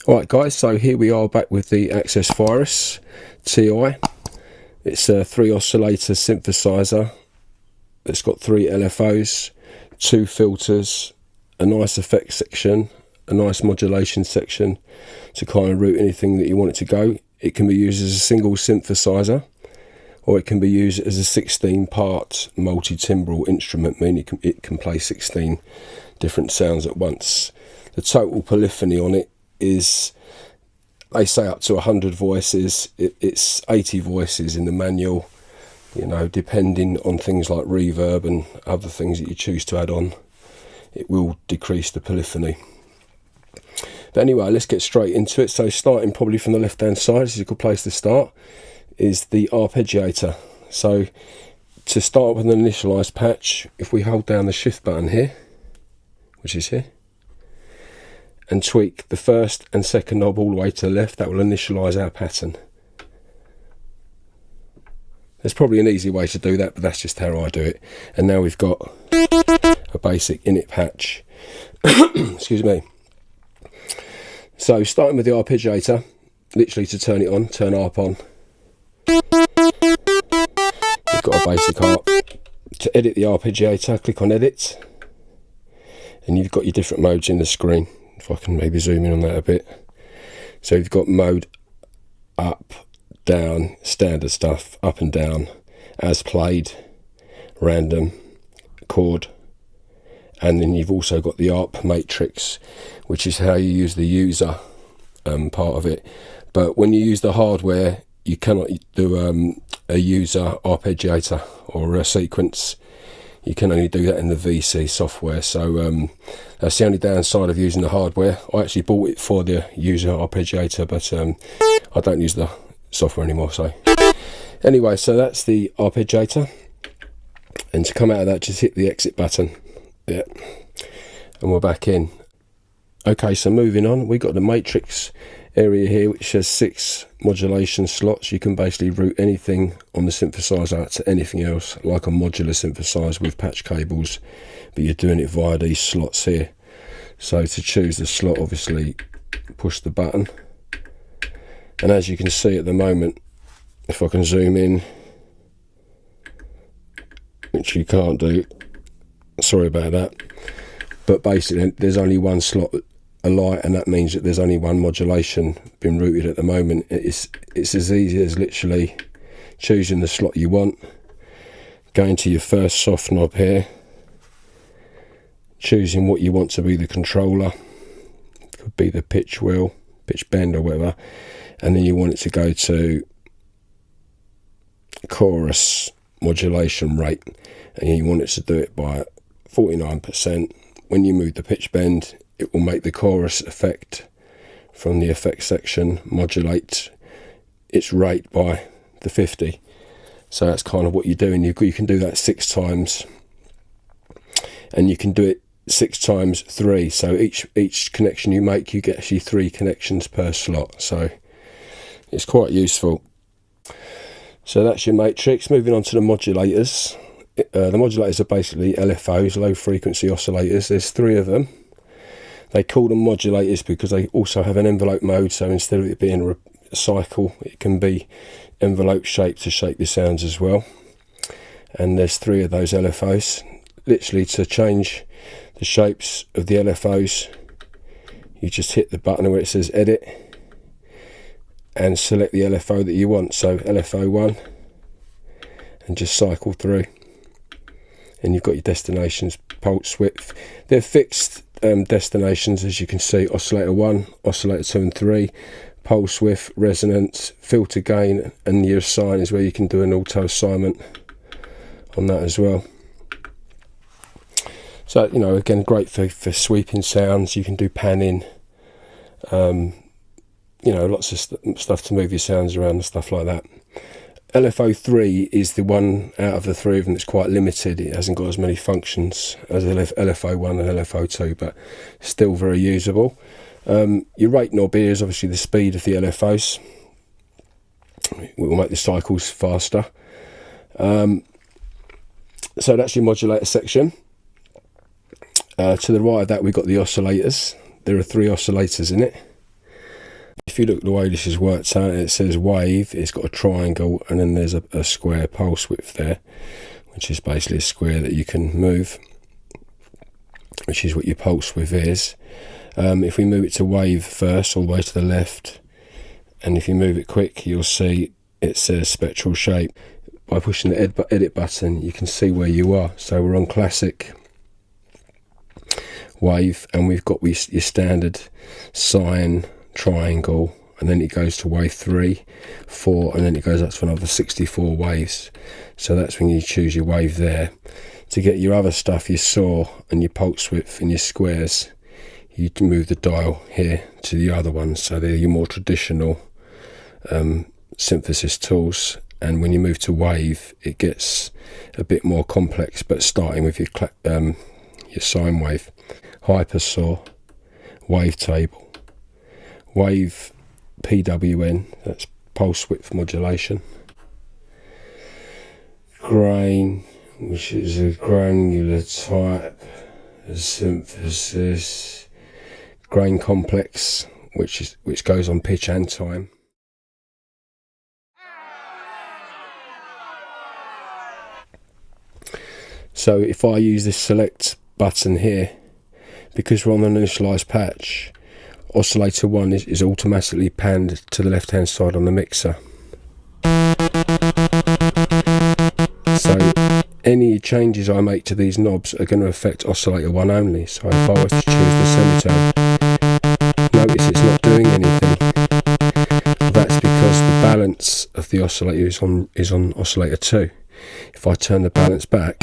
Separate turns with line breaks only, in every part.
Alright guys, so here we are back with the Access Virus TI. It's a 3 oscillator synthesizer that's got 3 LFOs, 2 filters, a nice effects section, a nice modulation section to kind of route anything that you want it to go. It can be used as a single synthesizer, or it can be used as a 16-part multi-timbral instrument, meaning it can play 16 different sounds at once. The total polyphony on it is, they say, up to 100 voices. It's 80 voices in the manual, you know, depending on things like reverb and other things that you choose to add on, it will decrease the polyphony. But anyway, let's get straight into it. So starting probably from the left hand side, this is a good place to start, is the Arpeggiator. So to start with an initialized patch, if we hold down the shift button here, which is here, and tweak the first and second knob all the way to the left, that will initialize our pattern. There's probably an easy way to do that, but that's just how I do it. And now we've got a basic init patch. Excuse me. So starting with the Arpeggiator, literally to turn it on, turn ARP on. You've got a basic ARP. To edit the Arpeggiator, click on Edit, and you've got your different modes in the screen. If I can maybe zoom in on that a bit. So you've got mode up, down, standard stuff, up and down, as played, random, chord, and then you've also got the ARP matrix, which is how you use the user part of it. But when you use the hardware, you cannot do a user arpeggiator or a sequence. You can only do that in the VC software. So that's the only downside of using the hardware. I actually bought it for the user arpeggiator, but I don't use the software anymore. So anyway, so that's the arpeggiator, and to come out of that, just hit the exit button. Yeah, and we're back in. Okay, so moving on, we got the matrix area here, which has 6 modulation slots. You can basically route anything on the synthesizer to anything else, like a modular synthesizer with patch cables, but you're doing it via these slots here. So to choose the slot, obviously push the button, and as you can see at the moment, if I can zoom in, which you can't do, sorry about that, but basically there's only one slot alight, and that means that there's only one modulation being routed at the moment. It's as easy as literally choosing the slot you want, going to your first soft knob here, choosing what you want to be the controller, it could be the pitch wheel, pitch bend or whatever, and then you want it to go to chorus modulation rate, and you want it to do it by 49%. When you move the pitch bend, it will make the chorus effect from the effects section modulate its rate by the 50. So that's kind of what you're doing. You can do that 6 times, and you can do it 6 times 3. So each connection you make, you get actually 3 connections per slot. So it's quite useful. So that's your matrix. Moving on to the modulators. The modulators are basically LFOs, low frequency oscillators. There's 3 of them. They call them modulators because they also have an envelope mode, so instead of it being a cycle, it can be envelope shaped to shape your sounds as well. And there's 3 of those LFOs. Literally, to change the shapes of the LFOs, you just hit the button where it says edit and select the LFO that you want. So LFO 1, and just cycle through, and you've got your destinations, pulse width. They're fixed destinations, as you can see: oscillator 1, oscillator 2 and 3, pulse width, resonance, filter gain, and your assign is where you can do an auto assignment on that as well. So, you know, again, great for sweeping sounds. You can do panning, you know, lots of stuff to move your sounds around and stuff like that. LFO 3 is the one out of the 3 of them that's quite limited. It hasn't got as many functions as LFO 1 and LFO 2, but still very usable. Your rate knob here is obviously the speed of the LFOs. It will make the cycles faster. So that's your modulator section. To the right of that, we've got the oscillators. There are 3 oscillators in it. If you look at the way this is worked out, it says wave, it's got a triangle, and then there's a square pulse width there, which is basically a square that you can move, which is what your pulse width is. If we move it to wave first, all the way to the left, and if you move it quick, you'll see it says spectral shape. By pushing the edit button, you can see where you are. So we're on classic wave, and we've got your standard sine, triangle, and then it goes to wave 3, 4, and then it goes up to another 64 waves. So that's when you choose your wave there. To get your other stuff, your saw and your pulse width and your squares, you can move the dial here to the other ones. So they're your more traditional synthesis tools. And when you move to wave, it gets a bit more complex, but starting with your sine wave. Hypersaw, wavetable, wave PWN, that's pulse width modulation. Grain, which is a granular type of synthesis. Grain complex, which goes on pitch and time. So if I use this select button here, because we're on an initialized patch, oscillator 1 is automatically panned to the left hand side on the mixer. So any changes I make to these knobs are going to affect oscillator 1 only. So if I was to choose the semitone, notice it's not doing anything. That's because the balance of the oscillator is on oscillator 2. If I turn the balance back,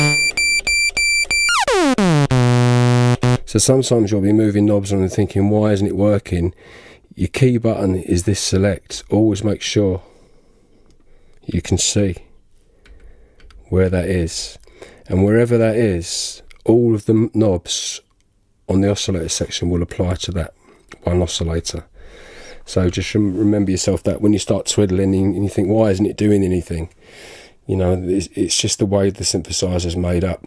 so sometimes you'll be moving knobs on and thinking, why isn't it working? Your key button is this select. Always make sure you can see where that is. And wherever that is, all of the knobs on the oscillator section will apply to that one oscillator. So just remember yourself that when you start twiddling and you think, why isn't it doing anything? You know, it's just the way the synthesizer is made up.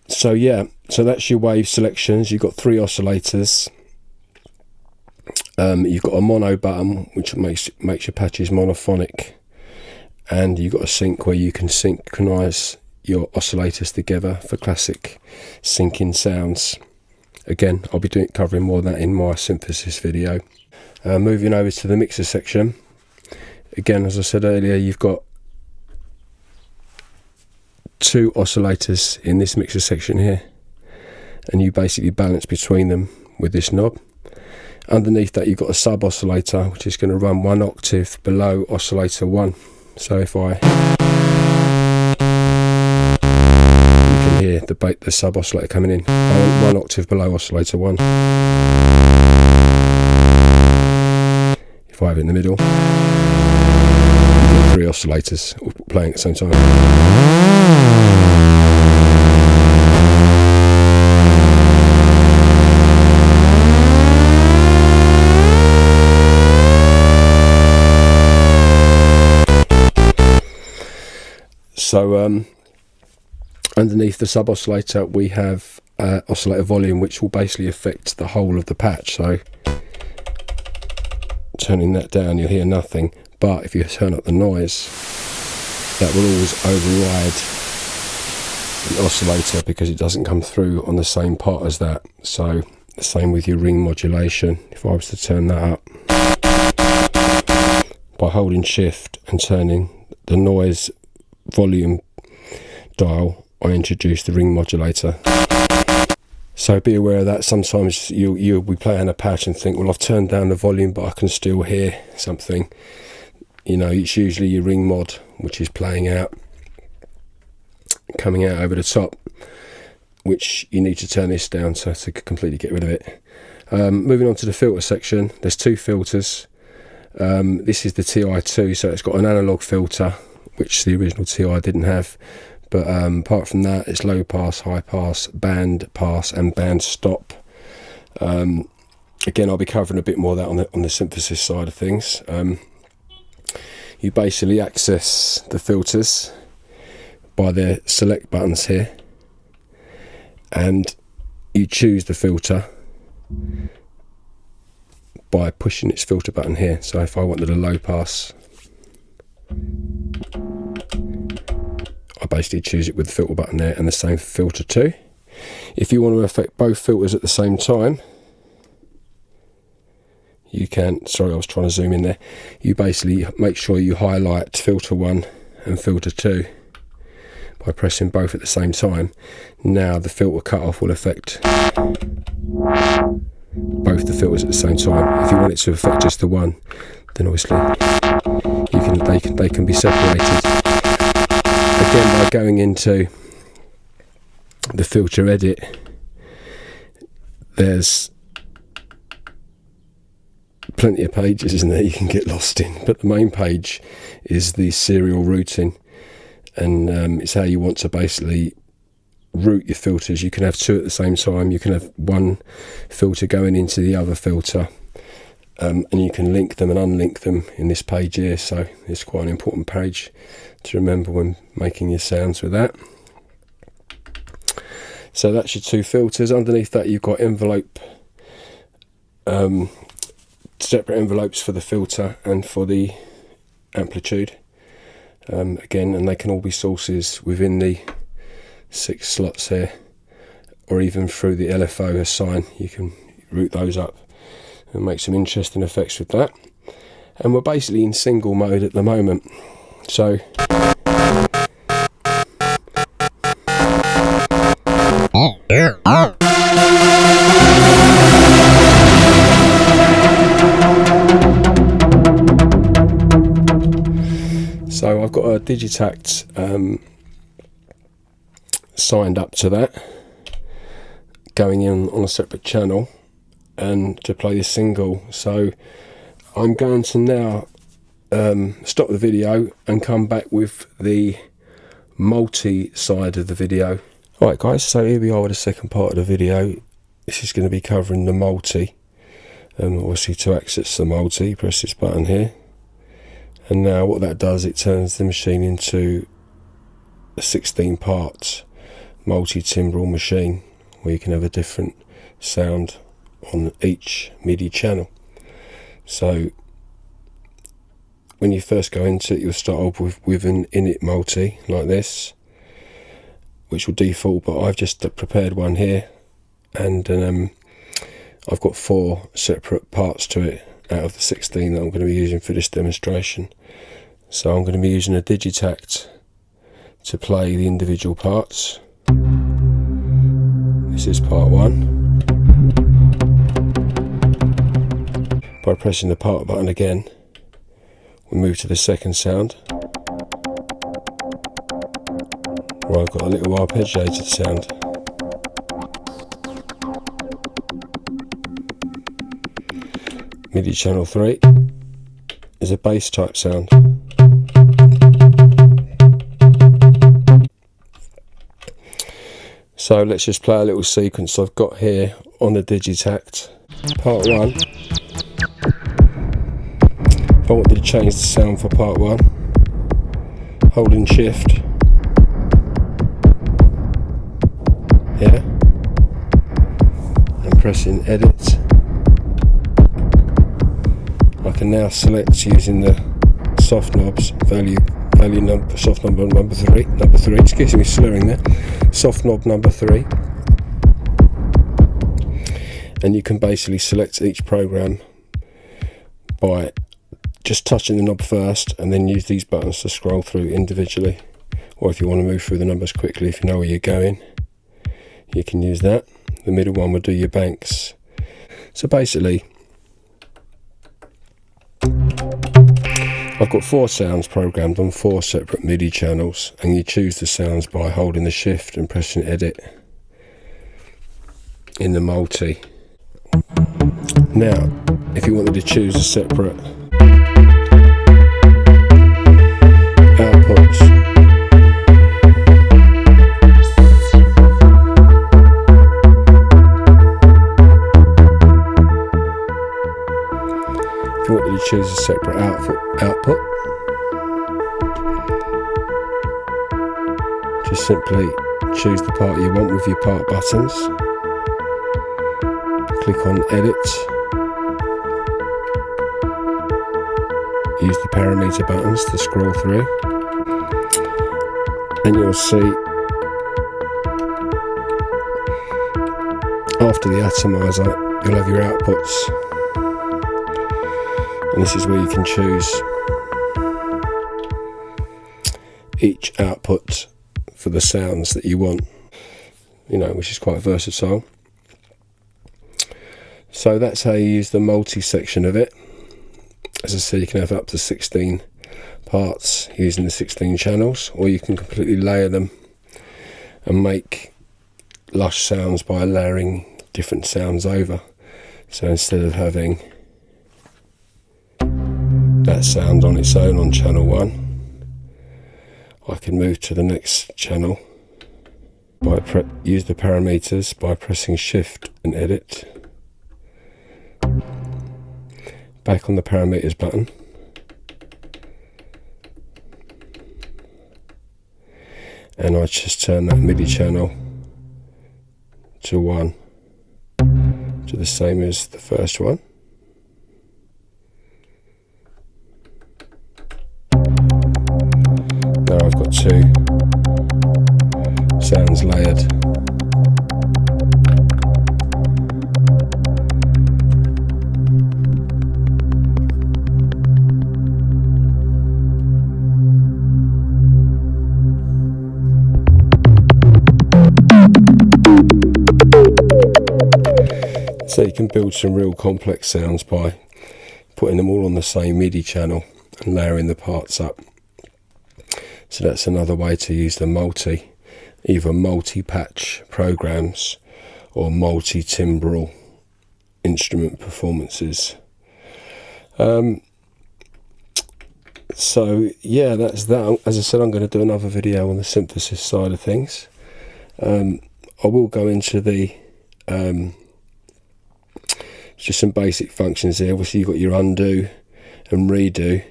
So yeah, so that's your wave selections. You've got 3 oscillators. You've got a mono button, which makes your patches monophonic, and you've got a sync where you can synchronize your oscillators together for classic syncing sounds. Again, I'll be covering more of that in my synthesis video. Moving over to the mixer section. Again, as I said earlier, you've got 2 oscillators in this mixer section here, and you basically balance between them with this knob. Underneath that, you've got a sub oscillator, which is going to run 1 octave below oscillator 1. So if you can hear the sub oscillator coming in, 1 octave below oscillator 1. If I have it in the middle, you've got 3 oscillators all playing at the same time. So underneath the sub oscillator we have oscillator volume, which will basically affect the whole of the patch. So turning that down, you'll hear nothing, but if you turn up the noise, that will always override the oscillator because it doesn't come through on the same part as that. So the same with your ring modulation. If I was to turn that up by holding shift and turning the noise volume dial, I introduce the ring modulator. So be aware of that. Sometimes you'll be playing a patch and think, well, I've turned down the volume but I can still hear something. You know, it's usually your ring mod which is playing out, coming out over the top, which you need to turn this down to completely get rid of it. Moving on to the filter section, there's 2 filters. This is the TI2, so it's got an analog filter, which the original TI didn't have. But apart from that, it's low pass, high pass, band pass and band stop. Again, I'll be covering a bit more of that on the synthesis side of things. You basically access the filters by their select buttons here, and you choose the filter by pushing its filter button here. So if I wanted a low pass, I basically choose it with the filter button there, and the same for filter 2. If you want to affect both filters at the same time, you can, sorry I was trying to zoom in there, you basically make sure you highlight filter 1 and filter 2 by pressing both at the same time. Now the filter cutoff will affect both the filters at the same time. If you want it to affect just the one, then obviously they can be separated. Again, by going into the filter edit, there's plenty of pages, isn't there, you can get lost in, but the main page is the serial routing, and it's how you want to basically route your filters. You can have two at the same time, you can have one filter going into the other filter, and you can link them and unlink them in this page here. So it's quite an important page to remember when making your sounds with that. So that's your two filters. Underneath that you've got envelope, separate envelopes for the filter and for the amplitude, again, and they can all be sources within the 6 slots here, or even through the LFO assign. You can route those up and make some interesting effects with that. And we're basically in single mode at the moment, so so I've got a Digitakt signed up to that, going in on a separate channel and to play this single. So I'm going to now stop the video and come back with the multi side of the video. Alright guys, so here we are with the second part of the video. This is going to be covering the multi. Obviously to access the multi, press this button here, and now what that does, it turns the machine into a 16 parts multi-timbral machine, where you can have a different sound on each MIDI channel. So when you first go into it, you'll start off with an init multi like this, which will default, but I've just prepared one here, and I've got 4 separate parts to it out of the 16 that I'm going to be using for this demonstration. So I'm going to be using a Digitakt to play the individual parts. This is part 1. By pressing the part button again, we move to the second sound, where I've got a little arpeggiated sound. MIDI channel 3 is a bass type sound. So let's just play a little sequence I've got here on the Digitakt. Part 1. If I wanted to change the sound for part 1, holding shift here and pressing edit, I can now select using the soft knobs, soft knob number 3, excuse me, slurring there, soft knob number 3, and you can basically select each program by just touching the knob first, and then use these buttons to scroll through individually, or if you want to move through the numbers quickly, if you know where you're going, you can use that. The middle one will do your banks. So basically I've got 4 sounds programmed on 4 separate MIDI channels, and you choose the sounds by holding the shift and pressing edit in the multi. Now if you wanted to choose a separate outputs, if you wanted to choose a separate output, just simply choose the part you want with your part buttons, click on edit, use the parameter buttons to scroll through, and you'll see after the atomizer you'll have your outputs, and this is where you can choose each output for the sounds that you want, you know, which is quite versatile. So that's how you use the multi section of it. As I said, you can have up to 16 parts using the 16 channels, or you can completely layer them and make lush sounds by layering different sounds over. So instead of having that sound on its own on channel 1, I can move to the next channel by use the parameters by pressing shift and edit. Back on the parameters button, and I just turn that MIDI channel to 1, to the same as the first one. Now I've got 2 sounds layered. So you can build some real complex sounds by putting them all on the same MIDI channel and layering the parts up. So that's another way to use the either multi-patch programs or multi-timbral instrument performances. So yeah, that's that. As I said, I'm going to do another video on the synthesis side of things. I will go into the just some basic functions here. Obviously you've got your undo and redo.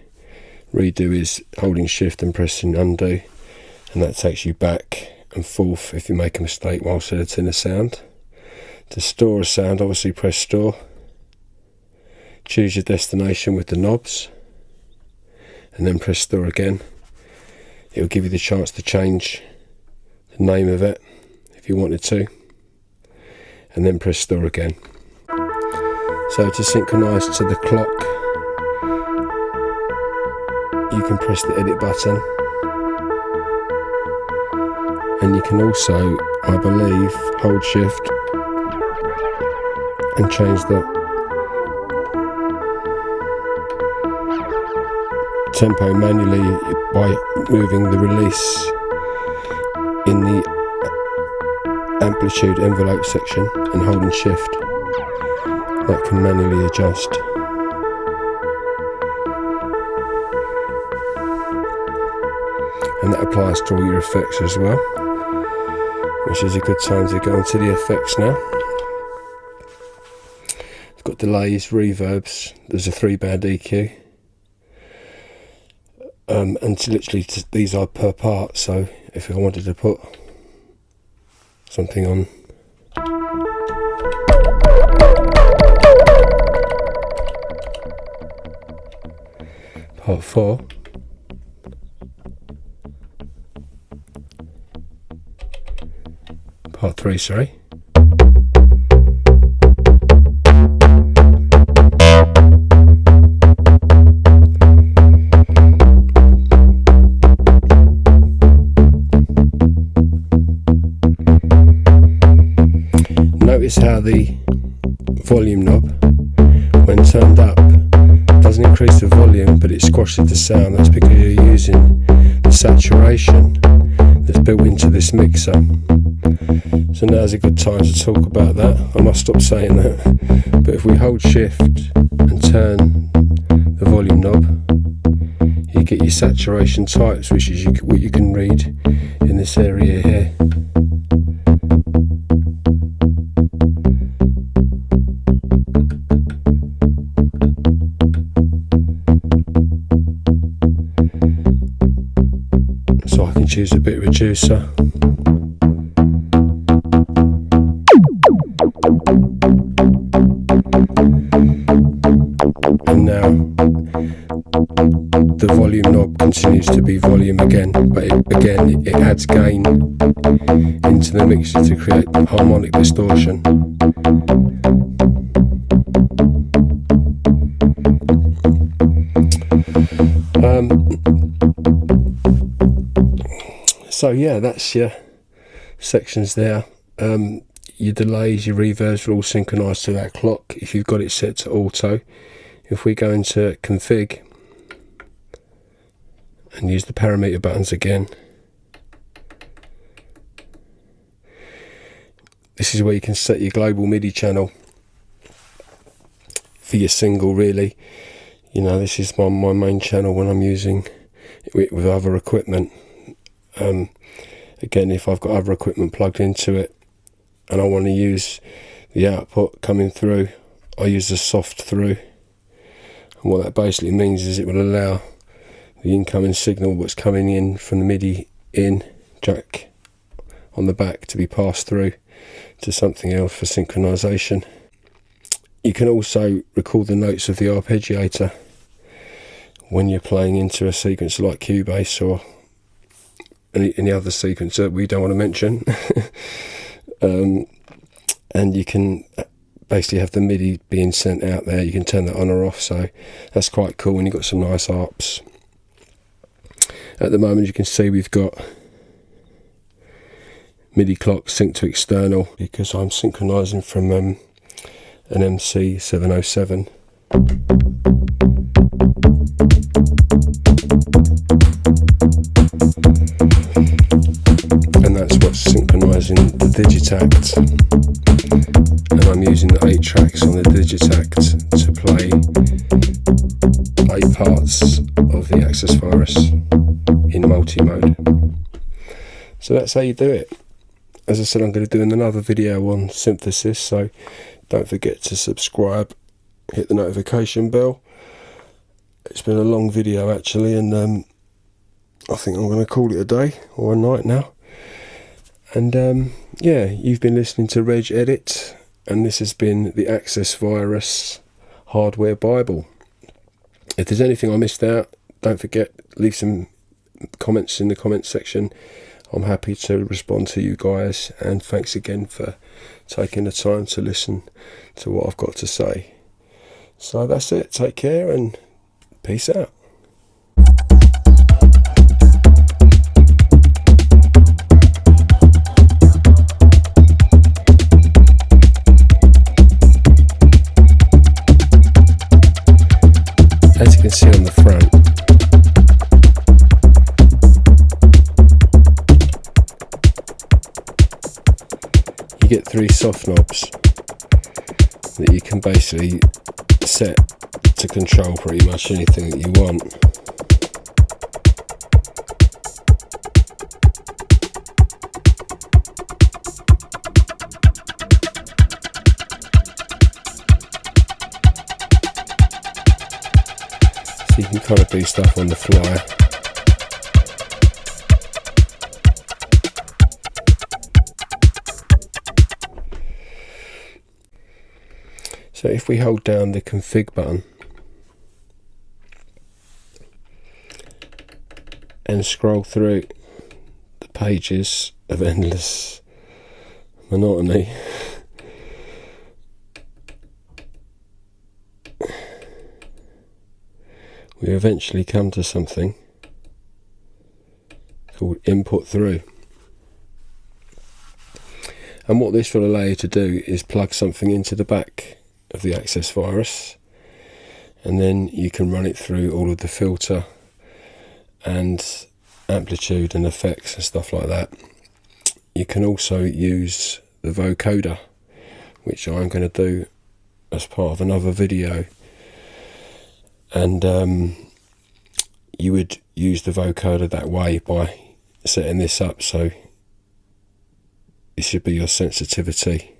Redo is holding shift and pressing undo, and that takes you back and forth if you make a mistake whilst editing a sound. To store a sound, obviously press store, choose your destination with the knobs, and then press store again. It will give you the chance to change the name of it if you wanted to, and then press store again. So to synchronize to the clock, you can press the edit button, and you can also, I believe, hold shift and change the tempo manually by moving the release in the amplitude envelope section and holding shift. That can manually adjust. And that applies to all your effects as well, which is a good time to go into the effects now. I've got delays, reverbs, there's a 3-band EQ, and literally these are per part, so if I wanted to put something on part 4, part 3, sorry. Notice how the volume knob, when turned up, doesn't increase the volume, but it squashes the sound. That's because you're using the saturation that's built into this mixer. So now's a good time to talk about that. I must stop saying that. But if we hold shift and turn the volume knob, you get your saturation types, which is what you can read in this area here. So I can choose a bit reducer. And now the volume knob continues to be volume again, but it adds gain into the mixer to create harmonic distortion. So yeah, that's your sections there. Your delays, your reverbs are all synchronized to that clock if you've got it set to auto. If we go into config and use the parameter buttons again, this is where you can set your global MIDI channel for your single, really. You know, this is my main channel when I'm using it with other equipment. Again, if I've got other equipment plugged into it and I want to use the output coming through, I use the soft through. And what that basically means is it will allow the incoming signal what's coming in from the MIDI in jack on the back to be passed through to something else for synchronization. You can also record the notes of the arpeggiator when you're playing into a sequencer like Cubase or any other sequencer we don't want to mention. And you can basically have the MIDI being sent out there. You can turn that on or off, so that's quite cool when you've got some nice arps. At the moment, you can see we've got MIDI clock synced to external because I'm synchronizing from an MC707. And that's what's synchronizing the Digitakt. And I'm using the 8 tracks on the Digitakt to play 8 parts of the Access Virus in multi-mode. So that's how you do it. As I said, I'm going to do another video on synthesis, so don't forget to subscribe, hit the notification bell. It's been a long video actually, and I think I'm going to call it a day or a night now. And yeah, you've been listening to Reg Edit, and this has been the Access Virus Hardware Bible. If there's anything I missed out, don't forget, leave some comments in the comments section. I'm happy to respond to you guys, and thanks again for taking the time to listen to what I've got to say. So that's it, take care and peace out. As you can see on the front, you get 3 soft knobs that you can basically set to control pretty much anything that you want. So you can kind of do stuff on the fly. So if we hold down the config button and scroll through the pages of endless monotony, we eventually come to something called input through. And what this will allow you to do is plug something into the back of the Access Virus, and then you can run it through all of the filter and amplitude and effects and stuff like that. You can also use the Vocoder, which I'm going to do as part of another video, and you would use the Vocoder that way by setting this up. So this should be your sensitivity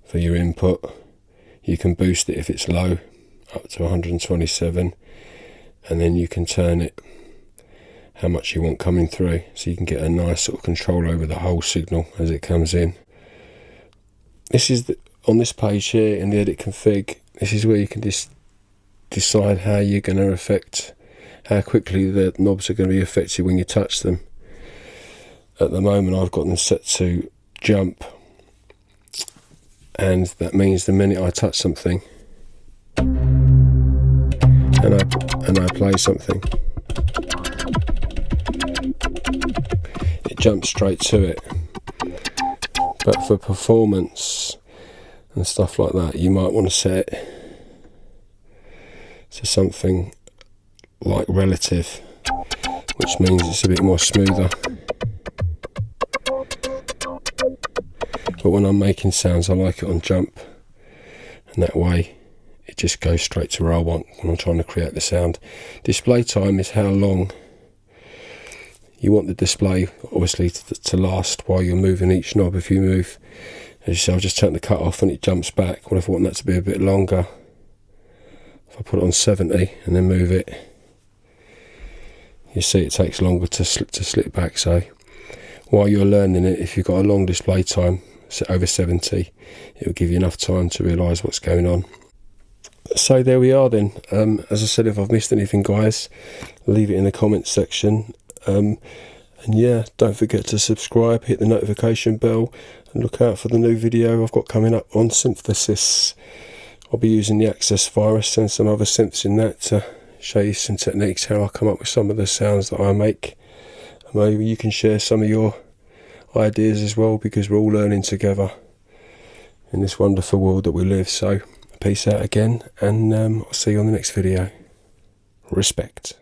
for your input. You can boost it if it's low up to 127, and then you can turn it how much you want coming through, so you can get a nice sort of control over the whole signal as it comes in. This is on this page here in the edit config, this is where you can just decide how you're going to affect, how quickly the knobs are going to be affected when you touch them. At the moment I've got them set to jump, and that means the minute I touch something and I play something, it jumps straight to it. But for performance and stuff like that, you might want to set it to something like relative, which means it's a bit more smoother. But when I'm making sounds, I like it on jump, and that way it just goes straight to where I want when I'm trying to create the sound. Display time is how long you want the display, obviously, to last while you're moving each knob. If you move, as you see, I'll just turn the cut off and it jumps back. What if I want that to be a bit longer? If I put it on 70 and then move it, you see it takes longer to slip back. So while you're learning it, if you've got a long display time, set over 70, it will give you enough time to realise what's going on. So there we are then. As I said, if I've missed anything, guys, leave it in the comments section. And yeah, don't forget to subscribe, hit the notification bell, and look out for the new video I've got coming up on synthesis. I'll be using the Access virus and some other synths in that to show you some techniques, how I come up with some of the sounds that I make. Maybe you can share some of your ideas as well, because we're all learning together in this wonderful world that we live. So peace out again, and I'll see you on the next video. Respect.